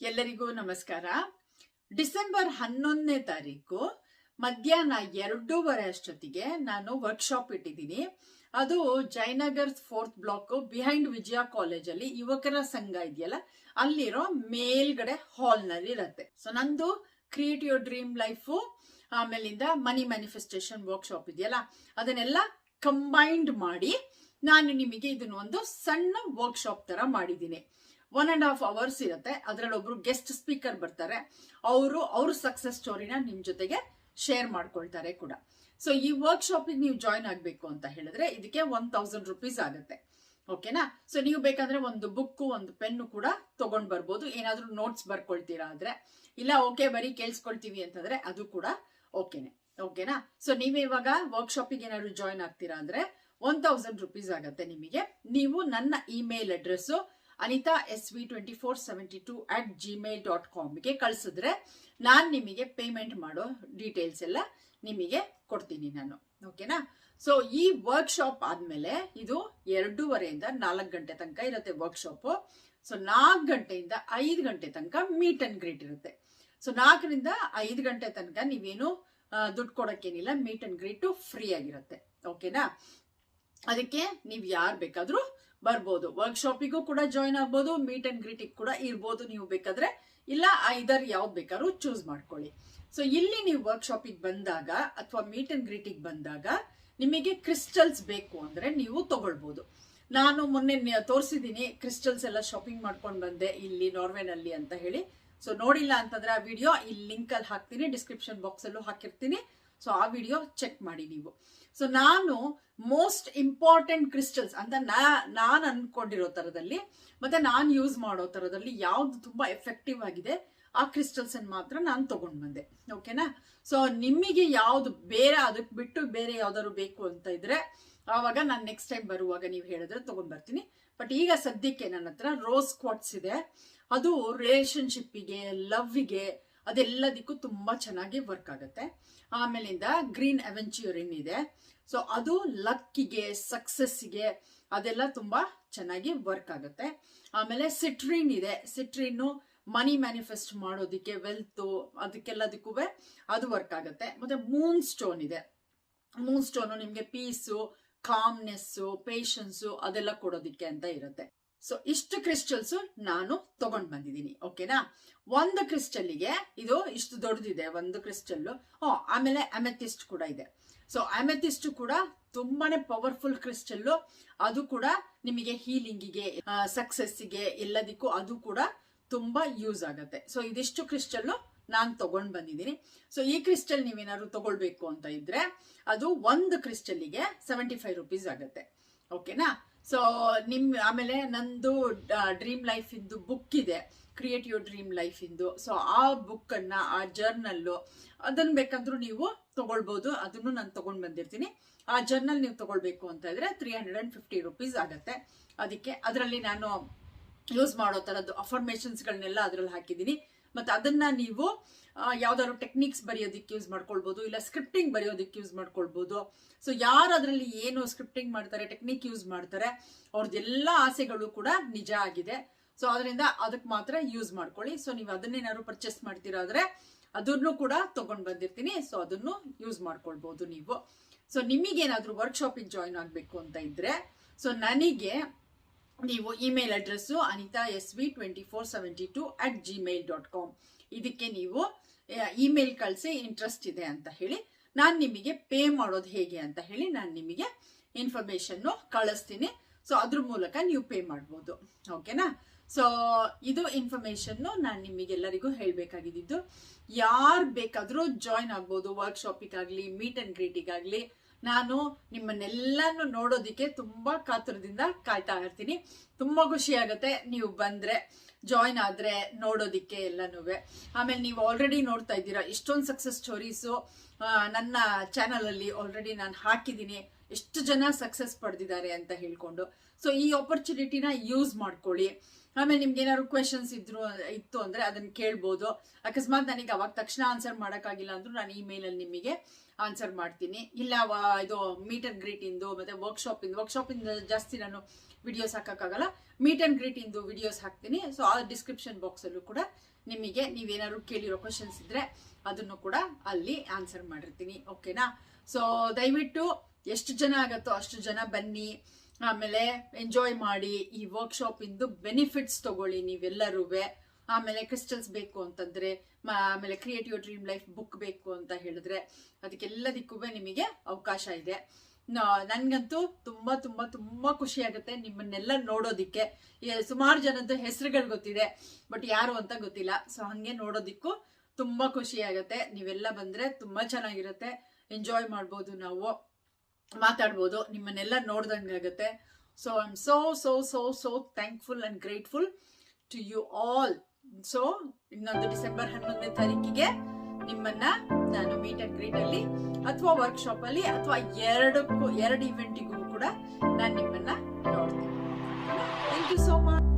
ಎಲ್ಲರಿಗೂ ನಮಸ್ಕಾರ. ಡಿಸೆಂಬರ್ 11ನೇ ತಾರೀಕು ಮಧ್ಯಾಹ್ನ 2:30 ಅಷ್ಟೊತ್ತಿಗೆ ನಾನು ವರ್ಕ್ಶಾಪ್ ಇಟ್ಟಿದ್ದೀನಿ. ಅದು ಜಯನಗರ್ 4th ಬ್ಲಾಕ್ ಬಿಹೈಂಡ್ ವಿಜಯ ಕಾಲೇಜ್ ಅಲ್ಲಿ ಯುವಕರ ಸಂಘ ಇದೆಯಲ್ಲ, ಅಲ್ಲಿರೋ ಮೇಲ್ಗಡೆ ಹಾಲ್ ನಲ್ಲಿ ಇರುತ್ತೆ. ಸೊ ನಂದು ಕ್ರಿಯೇಟ್ ಯುವರ್ ಡ್ರೀಮ್ ಲೈಫ್, ಆಮೇಲಿಂದ ಮನಿ ಮ್ಯಾನಿಫೆಸ್ಟೇಷನ್ ವರ್ಕ್ಶಾಪ್ ಇದೆಯಲ್ಲ, ಅದನ್ನೆಲ್ಲ ಕಂಬೈನ್ಡ್ ಮಾಡಿ ನಾನು ನಿಮಗೆ ಇದನ್ನ ಒಂದು ಸಣ್ಣ ವರ್ಕ್ಶಾಪ್ ತರ ಮಾಡಿದ್ದೀನಿ. 1.5 hours ಇರುತ್ತೆ. ಅದರಲ್ಲಿ ಒಬ್ರು ಗೆಸ್ಟ್ ಸ್ಪೀಕರ್ ಬರ್ತಾರೆ. ಅವ್ರ ಸಕ್ಸಸ್ ಸ್ಟೋರಿನ ನಿಮ್ ಜೊತೆಗೆ ಶೇರ್ ಮಾಡ್ಕೊಳ್ತಾರೆ ಕೂಡ. ಸೊ ಈ ವರ್ಕ್ಶಾಪ್ ನೀವು ಜಾಯಿನ್ ಆಗ್ಬೇಕು ಅಂತ ಹೇಳಿದ್ರೆ ಇದಕ್ಕೆ 1000 rupees ಆಗುತ್ತೆ. ಓಕೆನಾ? ಸೊ ನೀವು ಬೇಕಾದ್ರೆ ಒಂದು ಬುಕ್, ಒಂದು ಪೆನ್ನು ಕೂಡ ತಗೊಂಡ್ ಬರ್ಬೋದು. ಏನಾದ್ರೂ ನೋಟ್ಸ್ ಬರ್ಕೊಳ್ತೀರಾ ಆದ್ರೆ, ಇಲ್ಲ ಓಕೆ ಬರೀ ಕೇಳಿಸ್ಕೊಳ್ತೀವಿ ಅಂತಂದ್ರೆ ಅದು ಕೂಡ ಓಕೆನೆ. ಓಕೆನಾ? ಸೊ ನೀವು ಇವಾಗ ವರ್ಕ್ಶಾಪಿಗೆ ಏನಾದ್ರು ಜಾಯಿನ್ ಆಗ್ತೀರಾ ಅಂದ್ರೆ 1000 rupees ಆಗುತ್ತೆ ನಿಮಗೆ. ನೀವು ನನ್ನ ಇಮೇಲ್ ಅಡ್ರೆಸ್ AnithaSV2472@gmail.com ಗೆ ಕಳಿಸಿದ್ರೆ ನಾನು ನಿಮಗೆ ಪೇಮೆಂಟ್ ಮಾಡೋ ಡೀಟೇಲ್ಸ್ ಎಲ್ಲ ನಿಮಗೆ ಕೊಡ್ತೀನಿ ನಾನು. ಓಕೆನಾ? ಸೊ ಈ ವರ್ಕ್ಶಾಪ್ ಆದ್ಮೇಲೆ ಇದು 2:30 4 ಗಂಟೆ ತನಕ ಇರುತ್ತೆ ವರ್ಕ್ಶಾಪ್. ಸೊ 4 ಗಂಟೆಯಿಂದ 5 ಗಂಟೆ ತನಕ ಮೀಟ್ ಅಂಡ್ ಗ್ರೀಟ್ ಇರುತ್ತೆ. ಸೊ 4ರಿಂದ 5 ಗಂಟೆ ತನಕ ನೀವೇನು ದುಡ್ಡು ಕೊಡೋಕ್ಕೇನಿಲ್ಲ, ಮೀಟ್ ಅಂಡ್ ಗ್ರೀಟ್ ಫ್ರೀ ಆಗಿರುತ್ತೆ. ಓಕೆನಾ? ಅದಕ್ಕೆ ನೀವು ಯಾರು ಬೇಕಾದ್ರೂ ಬರ್ಬೋದು. ವರ್ಕ್ಶಾಪಿಗೂ ಕೂಡ ಜಾಯಿನ್ ಆಗ್ಬೋದು, ಮೀಟ್ ಅಂಡ್ ಗ್ರೀಟಿಗೆ ಕೂಡ ಇರ್ಬೋದು ನೀವು ಬೇಕಾದ್ರೆ, ಇಲ್ಲ ಐದರ್ ಯಾವ್ದು ಬೇಕಾದ್ರೂ ಚೂಸ್ ಮಾಡ್ಕೊಳ್ಳಿ. ಸೊ ಇಲ್ಲಿ ನೀವು ವರ್ಕ್ಶಾಪಿಗೆ ಬಂದಾಗ ಅಥವಾ ಮೀಟ್ ಅಂಡ್ ಗ್ರೀಟಿಗೆ ಬಂದಾಗ ನಿಮಗೆ ಕ್ರಿಸ್ಟಲ್ಸ್ ಬೇಕು ಅಂದ್ರೆ ನೀವು ತಗೊಳ್ಬೋದು. ನಾನು ಮೊನ್ನೆ ತೋರಿಸಿದ್ದೀನಿ ಕ್ರಿಸ್ಟಲ್ಸ್ ಎಲ್ಲ ಶಾಪಿಂಗ್ ಮಾಡ್ಕೊಂಡು ಬಂದೆ ಇಲ್ಲಿ ನಾರ್ವೆನಲ್ಲಿ ಅಂತ ಹೇಳಿ. ಸೊ ನೋಡಿಲ್ಲ ಅಂತಂದ್ರೆ ಆ ವಿಡಿಯೋ ಇಲ್ಲಿ ಲಿಂಕ್ ಅಲ್ಲಿ ಹಾಕ್ತೀನಿ, ಡಿಸ್ಕ್ರಿಪ್ಷನ್ ಬಾಕ್ಸ್ ಅಲ್ಲೂ ಹಾಕಿರ್ತೀನಿ. ಸೊ ಆ ವಿಡಿಯೋ ಚೆಕ್ ಮಾಡಿ ನೀವು. ಸೊ ನಾನು ಮೋಸ್ಟ್ ಇಂಪಾರ್ಟೆಂಟ್ ಕ್ರಿಸ್ಟಲ್ಸ್ ಅಂತ ನಾನು ಅನ್ಕೊಂಡಿರೋ ತರದಲ್ಲಿ ಮತ್ತೆ ನಾನು ಯೂಸ್ ಮಾಡೋ ತರದಲ್ಲಿ ಯಾವ್ದು ತುಂಬಾ ಎಫೆಕ್ಟಿವ್ ಆಗಿದೆ ಆ ಕ್ರಿಸ್ಟಲ್ಸ್ ಅನ್ನು ಮಾತ್ರ ನಾನು ತಗೊಂಡ್ ಬಂದೆ. ಓಕೆನಾ? ಸೊ ನಿಮಗೆ ಯಾವ್ದು ಬೇರೆ ಅದಕ್ಕೆ ಬಿಟ್ಟು ಬೇರೆ ಯಾವ್ದಾದ್ರು ಬೇಕು ಅಂತ ಇದ್ರೆ ಆವಾಗ ನಾನು ನೆಕ್ಸ್ಟ್ ಟೈಮ್ ಬರುವಾಗ ನೀವು ಹೇಳಿದ್ರೆ ತಗೊಂಡ್ ಬರ್ತೀನಿ. ಬಟ್ ಈಗ ಸದ್ಯಕ್ಕೆ ನನ್ನ ಹತ್ರ ರೋಸ್ ಕ್ವಾರ್ಟ್ಸ್ ಇದೆ. ಅದು ರಿಲೇಶನ್ಶಿಪ್ಪಿಗೆ, ಲವ್ಗೆ, ಅದೆಲ್ಲದಕ್ಕೂ ತುಂಬಾ ಚೆನ್ನಾಗಿ ವರ್ಕ್ ಆಗುತ್ತೆ. ಆಮೇಲಿಂದ ಗ್ರೀನ್ ಅವೆಂಚೂರಿನ್ ಇದೆ. ಸೊ ಅದು ಲಕ್ಕಿಗೆ, ಸಕ್ಸಸ್ಗೆ ಅದೆಲ್ಲ ತುಂಬಾ ಚೆನ್ನಾಗಿ ವರ್ಕ್ ಆಗುತ್ತೆ. ಆಮೇಲೆ ಸಿಟ್ರೀನ್ ಇದೆ. ಸಿಟ್ರೀನು ಮನಿ ಮ್ಯಾನಿಫೆಸ್ಟ್ ಮಾಡೋದಿಕ್ಕೆ, ವೆಲ್ತ್ ಅದಕ್ಕೆಲ್ಲದಕ್ಕೂ ಅದು ವರ್ಕ್ ಆಗುತ್ತೆ. ಮತ್ತೆ ಮೂನ್ ಸ್ಟೋನ್ ಇದೆ. ಮೂನ್ ಸ್ಟೋನು ನಿಮ್ಗೆ ಪೀಸು, ಕಾಮ್ನೆಸ್ಸು, ಪೇಷನ್ಸು ಅದೆಲ್ಲ ಕೊಡೋದಿಕ್ಕೆ ಅಂತ ಇರುತ್ತೆ. ಸೊ ಇಷ್ಟು ಕ್ರಿಸ್ಟಲ್ಸ್ ನಾನು ತಗೊಂಡ್ ಬಂದಿದ್ದೀನಿ. ಓಕೆನಾ? ಒಂದು ಕ್ರಿಸ್ಟಲ್ಗೆ ಇದು ಇಷ್ಟು ದೊಡ್ಡದಿದೆ ಒಂದು ಕ್ರಿಸ್ಟಲ್. ಆಮೇಲೆ ಅಮೆಥಿಸ್ಟ್ ಕೂಡ ಇದೆ. ಸೊ ಅಮೆಥಿಸ್ಟ್ ಕೂಡ ತುಂಬಾನೇ ಪವರ್ಫುಲ್ ಕ್ರಿಸ್ಟಲ್. ಅದು ಕೂಡ ನಿಮಗೆ ಹೀಲಿಂಗಿಗೆ, ಸಕ್ಸಸ್ಸಿಗೆ ಎಲ್ಲದಕ್ಕೂ ಅದು ಕೂಡ ತುಂಬಾ ಯೂಸ್ ಆಗುತ್ತೆ. ಸೊ ಇದಿಷ್ಟು ಕ್ರಿಸ್ಟಲ್ ನಾನು ತಗೊಂಡ್ ಬಂದಿದ್ದೀನಿ. ಸೊ ಈ ಕ್ರಿಸ್ಟಲ್ ನೀವೇನಾದ್ರು ತಗೊಳ್ಬೇಕು ಅಂತ ಇದ್ರೆ ಅದು ಒಂದು ಕ್ರಿಸ್ಟಲ್ಗೆ 75 rupees ಆಗುತ್ತೆ. ಓಕೆನಾ? ಸೊ ಆಮೇಲೆ ನಂದು ಡ್ರೀಮ್ ಲೈಫ್ ಇಂದು ಬುಕ್ ಇದೆ, ಕ್ರಿಯೇಟ್ ಯುವರ್ ಡ್ರೀಮ್ ಲೈಫ್ ಇಂದು. ಸೊ ಆ ಬುಕ್ ಅನ್ನ, ಆ ಜರ್ನಲ್ಲು ಅದನ್ನ ಬೇಕಂದ್ರೂ ನೀವು ತಗೊಳ್ಬಹುದು. ಅದನ್ನು ನಾನು ತಗೊಂಡ್ ಬಂದಿರ್ತೀನಿ. ಆ ಜರ್ನಲ್ ನೀವು ತಗೊಳ್ಬೇಕು ಅಂತ ಇದ್ರೆ 350 rupees ಆಗತ್ತೆ. ಅದಕ್ಕೆ ಅದರಲ್ಲಿ ನಾನು ಯೂಸ್ ಮಾಡೋ ತರದ್ದು ಅಫರ್ಮೇಶನ್ಸ್ ಗಳನ್ನೆಲ್ಲ ಅದ್ರಲ್ಲಿ ಹಾಕಿದ್ದೀನಿ. ಮತ್ತೆ ಅದನ್ನ ನೀವು ಯಾವ್ದಾದ್ರು ಟೆಕ್ನಿಕ್ಸ್ ಬರೆಯೋದಿಕ್ಕೆ ಯೂಸ್ ಮಾಡ್ಕೊಳ್ಬಹುದು, ಇಲ್ಲ ಸ್ಕ್ರಿಪ್ಟಿಂಗ್ ಬರೆಯೋದಿಕ್ಕೆ ಯೂಸ್ ಮಾಡ್ಕೊಳ್ಬಹುದು. ಸೊ ಯಾರು ಅದರಲ್ಲಿ ಏನು ಸ್ಕ್ರಿಪ್ಟಿಂಗ್ ಮಾಡ್ತಾರೆ, ಟೆಕ್ನಿಕ್ ಯೂಸ್ ಮಾಡ್ತಾರೆ, ಅವ್ರದ್ದೆಲ್ಲ ಆಸೆಗಳು ಕೂಡ ನಿಜ ಆಗಿದೆ. ಸೊ ಅದರಿಂದ ಅದಕ್ಕೆ ಮಾತ್ರ ಯೂಸ್ ಮಾಡ್ಕೊಳ್ಳಿ. ಸೊ ನೀವು ಅದನ್ನೇನಾದ್ರು ಪರ್ಚೇಸ್ ಮಾಡ್ತೀರಾ ಆದ್ರೆ ಅದನ್ನು ಕೂಡ ತಗೊಂಡ್ ಬಂದಿರ್ತೀನಿ. ಸೊ ಅದನ್ನು ಯೂಸ್ ಮಾಡ್ಕೊಳ್ಬಹುದು ನೀವು. ಸೊ ನಿಮಗೇನಾದ್ರೂ ವರ್ಕ್ಶಾಪಿಗೆ ಜಾಯಿನ್ ಆಗ್ಬೇಕು ಅಂತ ಇದ್ರೆ ಸೊ ನನಗೆ ನೀವು ಇಮೇಲ್ ಅಡ್ರೆಸ್ AnithaSV2472@gmail.com ಇದಕ್ಕೆ ನೀವು ಇಮೇಲ್ ಕಳಿಸಿ ಇಂಟ್ರೆಸ್ಟ್ ಇದೆ ಅಂತ ಹೇಳಿ ನಾನು ನಿಮಗೆ ಪೇ ಮಾಡೋದು ಹೇಗೆ ಅಂತ ಹೇಳಿ ನಾನು ನಿಮಗೆ ಇನ್ಫಾರ್ಮೇಶನ್ ಕಳಿಸ್ತೀನಿ. ಸೊ ಅದ್ರ ಮೂಲಕ ನೀವು ಪೇ ಮಾಡ್ಬೋದು. ಓಕೆನಾ? ಸೊ ಇದು ಇನ್ಫಾರ್ಮೇಶನ್ ನಾನು ನಿಮಗೆಲ್ಲರಿಗೂ ಹೇಳ್ಬೇಕಾಗಿದ್ದು. ಯಾರು ಬೇಕಾದ್ರೂ ಜಾಯಿನ್ ಆಗ್ಬೋದು ವರ್ಕ್ಶಾಪಿಗಾಗ್ಲಿ, ಮೀಟ್ ಅಂಡ್ ಗ್ರೀಟಿಗಾಗ್ಲಿ. ನಾನು ನಿಮ್ಮನ್ನೆಲ್ಲಾನು ನೋಡೋದಿಕ್ಕೆ ತುಂಬಾ ಕಾತುರದಿಂದ ಕಾಯ್ತಾ ಇರ್ತೀನಿ. ತುಂಬಾ ಖುಷಿ ಆಗುತ್ತೆ ನೀವು ಬಂದ್ರೆ, ಜಾಯಿನ್ ಆದ್ರೆ ನೋಡೋದಿಕ್ಕೆ ಎಲ್ಲನೂ. ಆಮೇಲೆ ನೀವು ಆಲ್ರೆಡಿ ನೋಡ್ತಾ ಇದ್ದೀರಾ ಎಷ್ಟೊಂದು ಸಕ್ಸಸ್ ಸ್ಟೋರೀಸು ನನ್ನ ಚಾನಲ್ ಅಲ್ಲಿ ಆಲ್ರೆಡಿ ನಾನು ಹಾಕಿದ್ದೀನಿ. ಎಷ್ಟು ಜನ ಸಕ್ಸಸ್ ಪಡೆದಿದ್ದಾರೆ ಅಂತ ಹೇಳ್ಕೊಂಡು. ಸೊ ಈ ಆಪರ್ಚುನಿಟಿನ ಯೂಸ್ ಮಾಡ್ಕೊಳ್ಳಿ. ಆಮೇಲೆ ನಿಮ್ಗೆ ಏನಾದ್ರು ಕ್ವೆಶನ್ಸ್ ಇತ್ತು ಅಂದ್ರೆ ಅದನ್ನ ಕೇಳ್ಬೋದು. ಅಕಸ್ಮಾತ್ ನನಗೆ ಅವಾಗ ತಕ್ಷಣ ಆನ್ಸರ್ ಮಾಡೋಕ್ಕಾಗಿಲ್ಲ ಅಂದ್ರೂ ನಾನು ಇಮೇಲಲ್ಲಿ ನಿಮಗೆ ಆನ್ಸರ್ ಮಾಡ್ತೀನಿ. ಇಲ್ಲ ಇದು ಮೀಟ್ ಅಂಡ್ ಗ್ರೀಟ್ ಇಂದು ಮತ್ತೆ ವರ್ಕ್ಶಾಪ್ ಇಂದ ಜಾಸ್ತಿ ನಾನು ವಿಡಿಯೋಸ್ ಹಾಕಕ್ಕಾಗಲ್ಲ. ಮೀಟ್ ಅಂಡ್ ಗ್ರೀಟ್ ಇಂದು ವಿಡಿಯೋಸ್ ಹಾಕ್ತೀನಿ. ಸೊ ಆ ಡಿಸ್ಕ್ರಿಪ್ಷನ್ ಬಾಕ್ಸ್ ಅಲ್ಲೂ ಕೂಡ ನಿಮಗೆ ನೀವೇನಾದ್ರು ಕೇಳಿರೋ ಕ್ವಶನ್ಸ್ ಇದ್ರೆ ಅದನ್ನು ಕೂಡ ಅಲ್ಲಿ ಆನ್ಸರ್ ಮಾಡಿರ್ತೀನಿ. ಓಕೆನಾ? ಸೊ ದಯವಿಟ್ಟು ಎಷ್ಟು ಜನ ಆಗತ್ತೋ ಅಷ್ಟು ಜನ ಬನ್ನಿ, ಆಮೇಲೆ ಎಂಜಾಯ್ ಮಾಡಿ. ಈ ವರ್ಕ್ಶಾಪ್ ಇಂದು ಬೆನಿಫಿಟ್ಸ್ ತಗೊಳ್ಳಿ ನೀವೆಲ್ಲರೂ. ಆಮೇಲೆ ಕ್ರಿಸ್ಟಲ್ಸ್ ಬೇಕು ಅಂತಂದ್ರೆ, ಆಮೇಲೆ ಕ್ರಿಯೇಟಿವ್ ಡ್ರೀಮ್ ಲೈಫ್ ಬುಕ್ ಬೇಕು ಅಂತ ಹೇಳಿದ್ರೆ ಅದಕ್ಕೆಲ್ಲದಕ್ಕೂ ನಿಮಗೆ ಅವಕಾಶ ಇದೆ. ನನ್ಗಂತೂ ತುಂಬಾ ತುಂಬಾ ತುಂಬಾ ಖುಷಿ ಆಗುತ್ತೆ ನಿಮ್ಮನ್ನೆಲ್ಲ ನೋಡೋದಿಕ್ಕೆ. ಸುಮಾರು ಜನದ್ದು ಹೆಸರುಗಳು ಗೊತ್ತಿದೆ, ಬಟ್ ಯಾರು ಅಂತ ಗೊತ್ತಿಲ್ಲ. ಸೊ ಹಂಗೆ ನೋಡೋದಿಕ್ಕೂ ತುಂಬಾ ಖುಷಿ ಆಗುತ್ತೆ. ನೀವೆಲ್ಲ ಬಂದ್ರೆ ತುಂಬಾ ಚೆನ್ನಾಗಿರುತ್ತೆ. ಎಂಜಾಯ್ ಮಾಡ್ಬೋದು, ನಾವು ಮಾತಾಡ್ಬೋದು, ನಿಮ್ಮನ್ನೆಲ್ಲ ನೋಡ್ದಂಗಾಗುತ್ತೆ. So I am so so so so thankful and grateful to you all. So ಇನ್ನೊಂದು ಡಿಸೆಂಬರ್ 11ನೇ ತಾರೀಕಿಗೆ ನಿಮ್ಮನ್ನ ನಾನು ಮೀಟ್ ಅಂಡ್ ಗ್ರೀಟ್ ಅಲ್ಲಿ ಅಥವಾ ವರ್ಕ್ಶಾಪ್ ಅಲ್ಲಿ ಅಥವಾ ಎರಡು ಇವೆಂಟಿಗೂ ಕೂಡ ನಾನು ನಿಮ್ಮನ್ನ ನೋಡ್ತೀನಿ. Thank you so much.